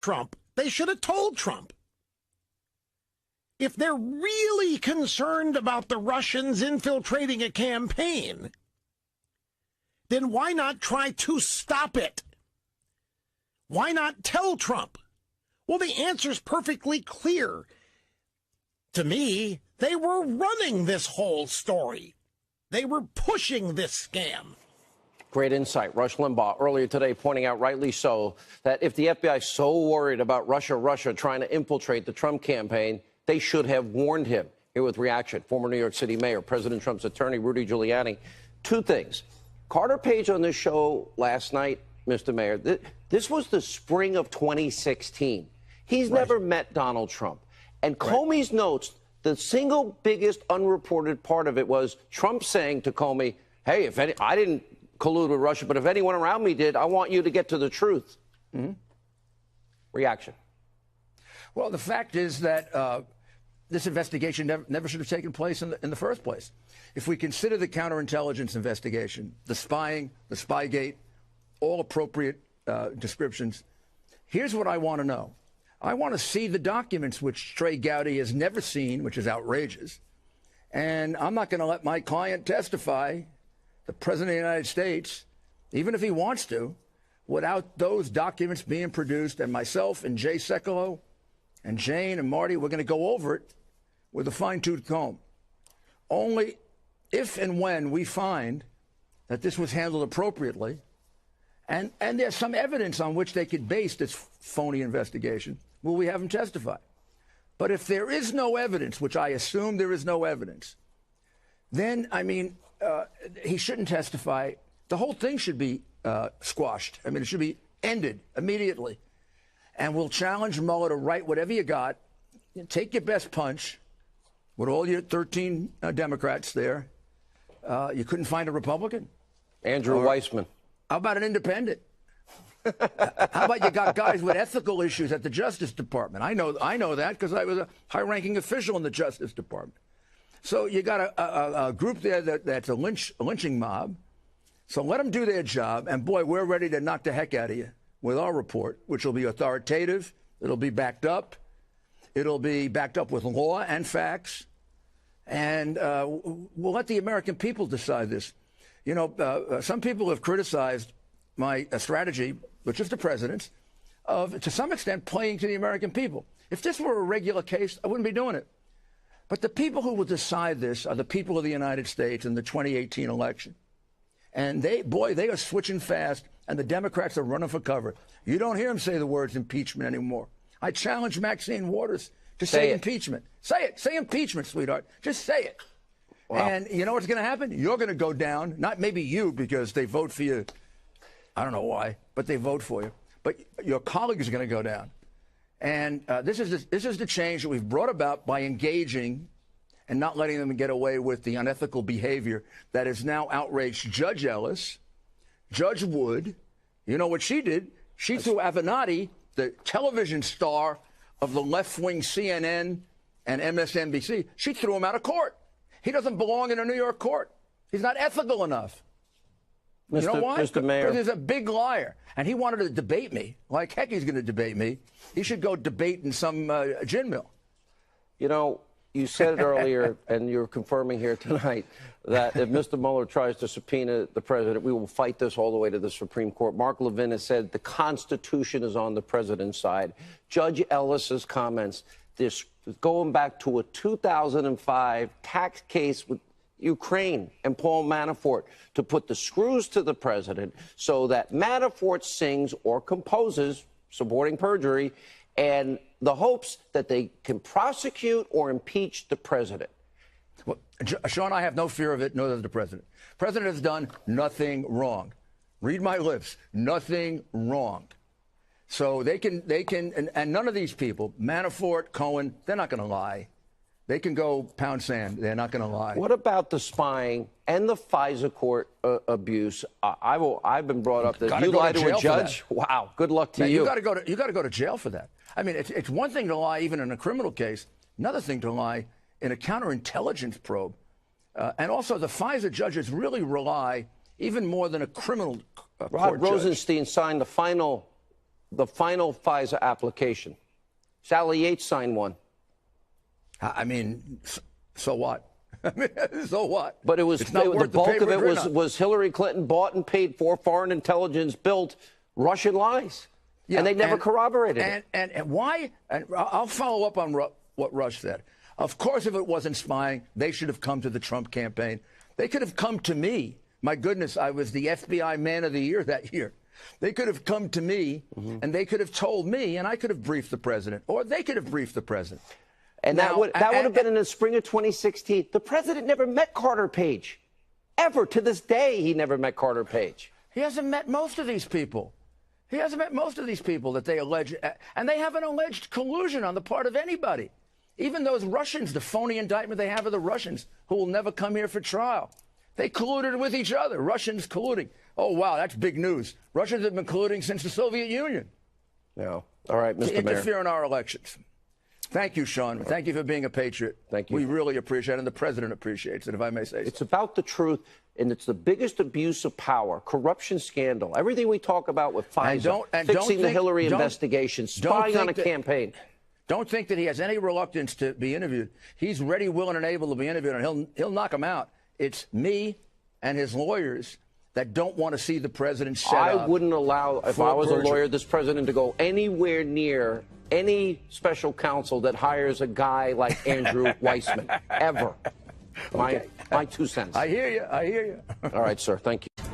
Trump, they should have told Trump. If they're really concerned about the Russians infiltrating a campaign, then why not try to stop it? Why not tell Trump? Well, the answer's perfectly clear. To me, they were running this whole story. They were pushing this scam. Great insight. Rush Limbaugh earlier today pointing out, rightly so, that if the FBI is so worried about Russia trying to infiltrate the Trump campaign, they should have warned him. Here with reaction, former New York City Mayor, President Trump's attorney, Rudy Giuliani. Two things. Carter Page on this show last night, Mr. Mayor, this was the spring of 2016. He's never met Donald Trump. And Comey's notes, the single biggest unreported part of it was Trump saying to Comey, hey, I didn't collude with Russia, but if anyone around me did, I want you to get to the truth. Reaction. Well, the fact is that this investigation never should have taken place in the first place. If we consider the counterintelligence investigation, the spying, the Spygate, all appropriate descriptions, here's what I want to know. I want to see the documents which Trey Gowdy has never seen, which is outrageous. And I'm not going to let my client testify, the President of the United States, even if he wants to, without those documents being produced. And myself and Jay Sekulow and Jane and Marty, we're going to go over it with a fine-tooth comb. Only if and when we find that this was handled appropriately, and there's some evidence on which they could base this phony investigation, will we have them testify. But if there is no evidence, which I assume there is no evidence, then, I mean, he shouldn't testify. The whole thing should be squashed. I mean, it should be ended immediately. And we'll challenge Mueller to write whatever you got. Take your best punch with all your 13 Democrats there. You couldn't find a Republican? Andrew Weissman. How about an independent? How about you got guys with ethical issues at the Justice Department? I know that because I was a high-ranking official in the Justice Department. So you got a group there that's a lynching mob. So let them do their job. And, boy, we're ready to knock the heck out of you with our report, which will be authoritative. It'll be backed up. It'll be backed up with law and facts. And we'll let the American people decide this. You know, some people have criticized my strategy, which is the president's, of, to some extent, playing to the American people. If this were a regular case, I wouldn't be doing it. But the people who will decide this are the people of the United States in the 2018 election. And they are switching fast, and the Democrats are running for cover. You don't hear them say the words impeachment anymore. I challenge Maxine Waters to say impeachment. Say it. Say impeachment, sweetheart. Just say it. Wow. And you know what's going to happen? You're going to go down. Not maybe you, because they vote for you. I don't know why, but they vote for you. But your colleagues are going to go down. And this is the change that we've brought about by engaging and not letting them get away with the unethical behavior that has now outraged Judge Ellis, Judge Wood. You know what she did? She threw Avenatti, the television star of the left-wing CNN and MSNBC, she threw him out of court. He doesn't belong in a New York court. He's not ethical enough. You know why? Mr. Mayor. Because he's a big liar. And he wanted to debate me. Like heck he's going to debate me. He should go debate in some gin mill. You know, you said it earlier, and you're confirming here tonight, that if Mr. Mueller tries to subpoena the president, we will fight this all the way to the Supreme Court. Mark Levin has said the Constitution is on the president's side. Judge Ellis's comments, this going back to a 2005 tax case with Ukraine and Paul Manafort to put the screws to the president so that Manafort sings or composes supporting perjury and the hopes that they can prosecute or impeach the president. Well, Sean, I have no fear of it, nor does the president. The president has done nothing wrong. Read my lips. Nothing wrong. So they can, and none of these people, Manafort, Cohen, they're not going to lie. They can go pound sand. They're not going to lie. What about the spying and the FISA court abuse? I've been brought up that you lie to a judge. Wow. Good luck to you. You got to go to jail for that. I mean, it's one thing to lie even in a criminal case. Another thing to lie in a counterintelligence probe. And also, the FISA judges really rely even more than a criminal Rod Rosenstein signed the final the final FISA application. Sally Yates signed one. I mean, so what? I mean, so what? But it was the bulk of it was Hillary Clinton bought and paid for, foreign intelligence built Russian lies. Yeah, and they never corroborated it. And why? And I'll follow up on what Rush said. Of course, if it wasn't spying, they should have come to the Trump campaign. They could have come to me. My goodness, I was the FBI Man of the Year that year. They could have come to me, and they could have told me, and I could have briefed the president, or they could have briefed the president. And now, that would have been in the spring of 2016. The president never met Carter Page. Ever. To this day, he never met Carter Page. He hasn't met most of these people. He hasn't met most of these people that they allege. And they haven't alleged collusion on the part of anybody. Even those Russians, the phony indictment they have of the Russians, who will never come here for trial. They colluded with each other. Russians colluding. Oh, wow, that's big news. Russians have been colluding since the Soviet Union. Yeah. All right, Mr. Mayor. To interfere in our elections. Thank you, Sean. Thank you for being a patriot. Thank you. We really appreciate it, and the president appreciates it, if I may say so. It's about the truth, and it's the biggest abuse of power, corruption scandal, everything we talk about with FISA, fixing the Hillary investigation, spying on a campaign. Don't think that he has any reluctance to be interviewed. He's ready, willing, and able to be interviewed, and he'll knock him out. It's me and his lawyers that don't want to see the president set up. I wouldn't allow, if I was a lawyer, this president to go anywhere near any special counsel that hires a guy like Andrew Weissman, ever. Okay. My 2 cents. I hear you. I hear you. All right, sir. Thank you.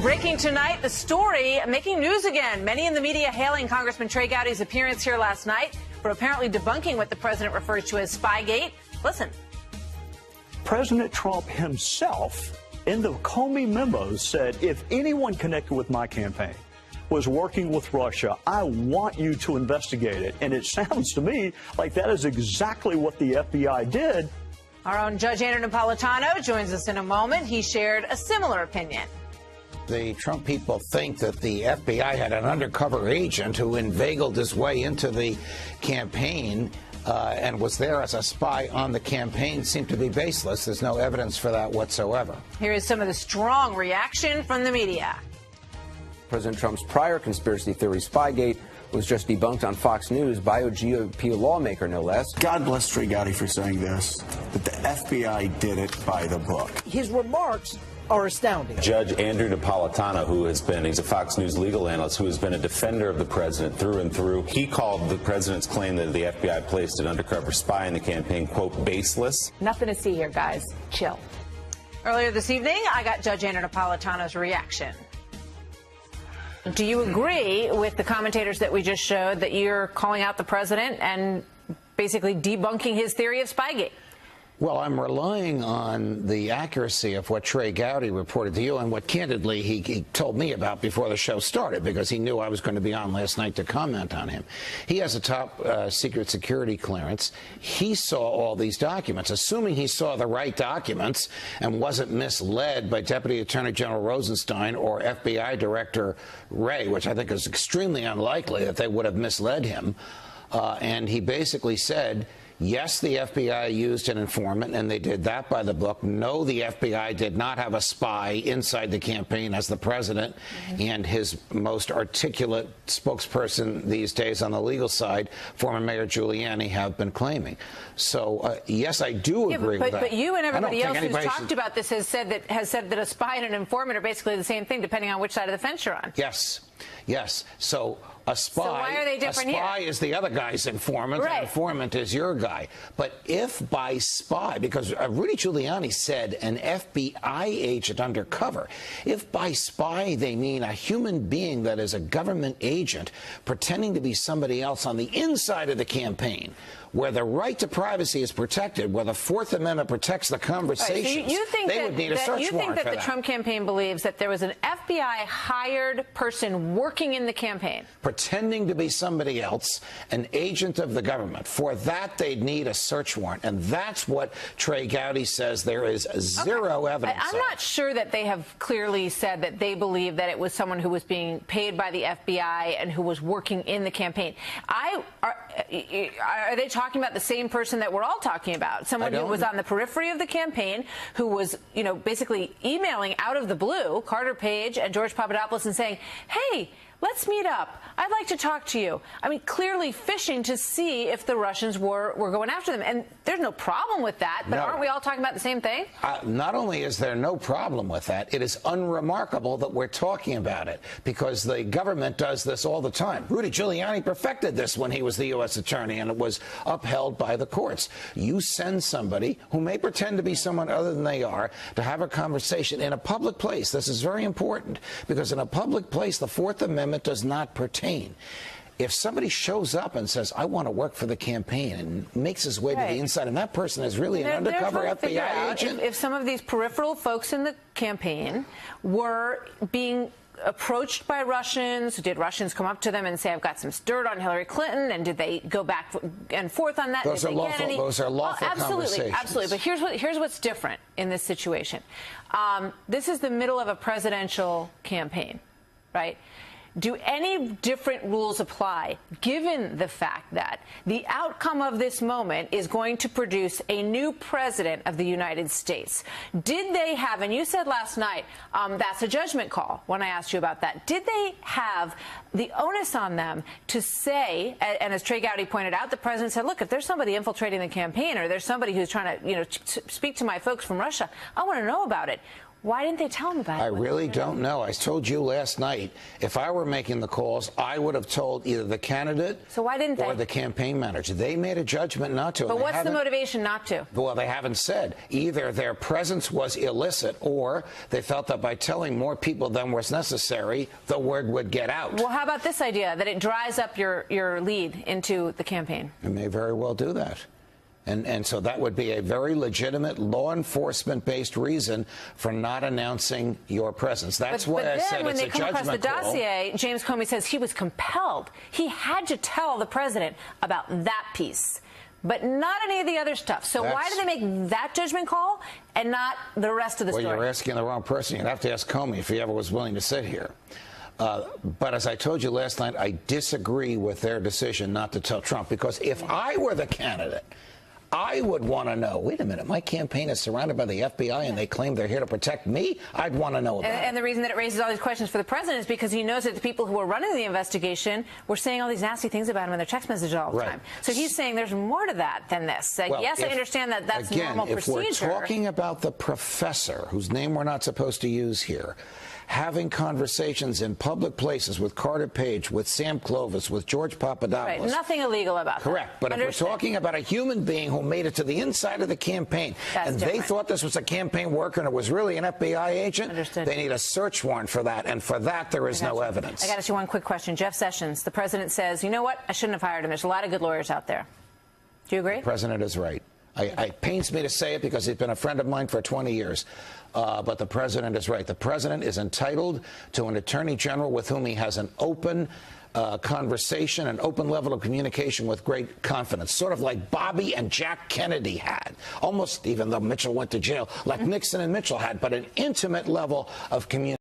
Breaking tonight, the story making news again. Many in the media hailing Congressman Trey Gowdy's appearance here last night for apparently debunking what the president refers to as Spygate. Listen. President Trump himself, in the Comey memos, said, if anyone connected with my campaign was working with Russia, I want you to investigate it. And it sounds to me like that is exactly what the FBI did. Our own Judge Andrew Napolitano joins us in a moment. He shared a similar opinion. The Trump people think that the FBI had an undercover agent who inveigled his way into the campaign and was there as a spy on the campaign seem to be baseless. There's no evidence for that whatsoever. Here is some of the strong reaction from the media. President Trump's prior conspiracy theory, Spygate, was just debunked on Fox News by a GOP lawmaker, no less. God bless Trey Gowdy for saying this, but the FBI did it by the book. His remarks are astounding. Judge Andrew Napolitano, he's a Fox News legal analyst who has been a defender of the president through and through. He called the president's claim that the FBI placed an undercover spy in the campaign, quote, baseless. Nothing to see here, guys. Chill. Earlier this evening, I got Judge Andrew Napolitano's reaction. Do you agree with the commentators that we just showed that you're calling out the president and basically debunking his theory of Spygate? Well, I'm relying on the accuracy of what Trey Gowdy reported to you and what, candidly, he told me about before the show started, because he knew I was going to be on last night to comment on him. He has a top secret security clearance. He saw all these documents. Assuming he saw the right documents and wasn't misled by Deputy Attorney General Rosenstein or FBI Director Wray, which I think is extremely unlikely that they would have misled him, and he basically said, yes, the FBI used an informant, and they did that by the book. No, the FBI did not have a spy inside the campaign, as the president and his most articulate spokesperson these days on the legal side, former Mayor Giuliani, have been claiming. So, yes, I do agree with that. But you and everybody else who's talked about this has said that a spy and an informant are basically the same thing, depending on which side of the fence you're on. Yes. Yes. So a spy, so why are they different here? Is the other guy's informant, right. An informant is your guy. But if by spy, because Rudy Giuliani said an FBI agent undercover, if by spy they mean a human being that is a government agent pretending to be somebody else on the inside of the campaign, where the right to privacy is protected, where the Fourth Amendment protects the conversations, right, so they would need a search warrant for that. You think that the Trump campaign believes that there was an FBI-hired person working in the campaign? Pretending to be somebody else, an agent of the government. For that, they'd need a search warrant. And that's what Trey Gowdy says there is zero evidence I'm not sure that they have clearly said that they believe that it was someone who was being paid by the FBI and who was working in the campaign. Are they talking about the same person that we're all talking about? Someone who was on the periphery of the campaign, who was, basically emailing out of the blue Carter Page and George Papadopoulos and saying, hey, let's meet up. I'd like to talk to you. I mean, clearly fishing to see if the Russians were going after them. And there's no problem with that, but aren't we all talking about the same thing? Not only is there no problem with that, it is unremarkable that we're talking about it, because the government does this all the time. Rudy Giuliani perfected this when he was the U.S. attorney, and it was upheld by the courts. You send somebody who may pretend to be someone other than they are to have a conversation in a public place. This is very important, because in a public place, the Fourth Amendment does not pertain. If somebody shows up and says, I want to work for the campaign, and makes his way to the inside, and that person is really an undercover FBI agent. If some of these peripheral folks in the campaign were being approached by Russians, did Russians come up to them and say, I've got some dirt on Hillary Clinton, and did they go back and forth on that? Those are lawful absolutely, conversations. Absolutely. But here's what's different in this situation. This is the middle of a presidential campaign, right? Do any different rules apply, given the fact that the outcome of this moment is going to produce a new president of the United States? Did they have, and you said last night, that's a judgment call when I asked you about that. Did they have the onus on them to say, and as Trey Gowdy pointed out, the president said, look, if there's somebody infiltrating the campaign, or there's somebody who's trying to, speak to my folks from Russia, I want to know about it. Why didn't they tell him about it? I really don't know. I told you last night, if I were making the calls, I would have told either the candidate or the campaign manager. They made a judgment not to. But what's the motivation not to? Well, they haven't said. Either their presence was illicit, or they felt that by telling more people than was necessary, the word would get out. Well, how about this idea, that it dries up your lead into the campaign? It may very well do that. And so that would be a very legitimate law enforcement-based reason for not announcing your presence. That's why I said it's a judgment call. But then when they come across the dossier, James Comey says he was compelled. He had to tell the president about that piece, but not any of the other stuff. So why did they make that judgment call and not the rest of the story? Well, you're asking the wrong person. You'd have to ask Comey if he ever was willing to sit here. But as I told you last night, I disagree with their decision not to tell Trump, because if I were the candidate, I would want to know, wait a minute, my campaign is surrounded by the FBI and they claim they're here to protect me? I'd want to know about it. And the reason that it raises all these questions for the president is because he knows that the people who are running the investigation were saying all these nasty things about him in their text messages all the time. So he's saying there's more to that than this. Well, yes, I understand that that's normal procedure. If we're talking about the professor, whose name we're not supposed to use here, having conversations in public places with Carter Page, with Sam Clovis, with George Papadopoulos. Right, nothing illegal about that. Correct. But if we're talking about a human being who made it to the inside of the campaign, and they thought this was a campaign worker and it was really an FBI agent, they need a search warrant for that. And for that, there is no evidence. I got to ask you one quick question. Jeff Sessions, the president says, you know what? I shouldn't have hired him. There's a lot of good lawyers out there. Do you agree? The president is right. It pains me to say it because he's been a friend of mine for 20 years. But the president is right. The president is entitled to an attorney general with whom he has an open conversation, an open level of communication with great confidence, sort of like Bobby and Jack Kennedy had, almost, even though Mitchell went to jail, like Nixon and Mitchell had, but an intimate level of communication.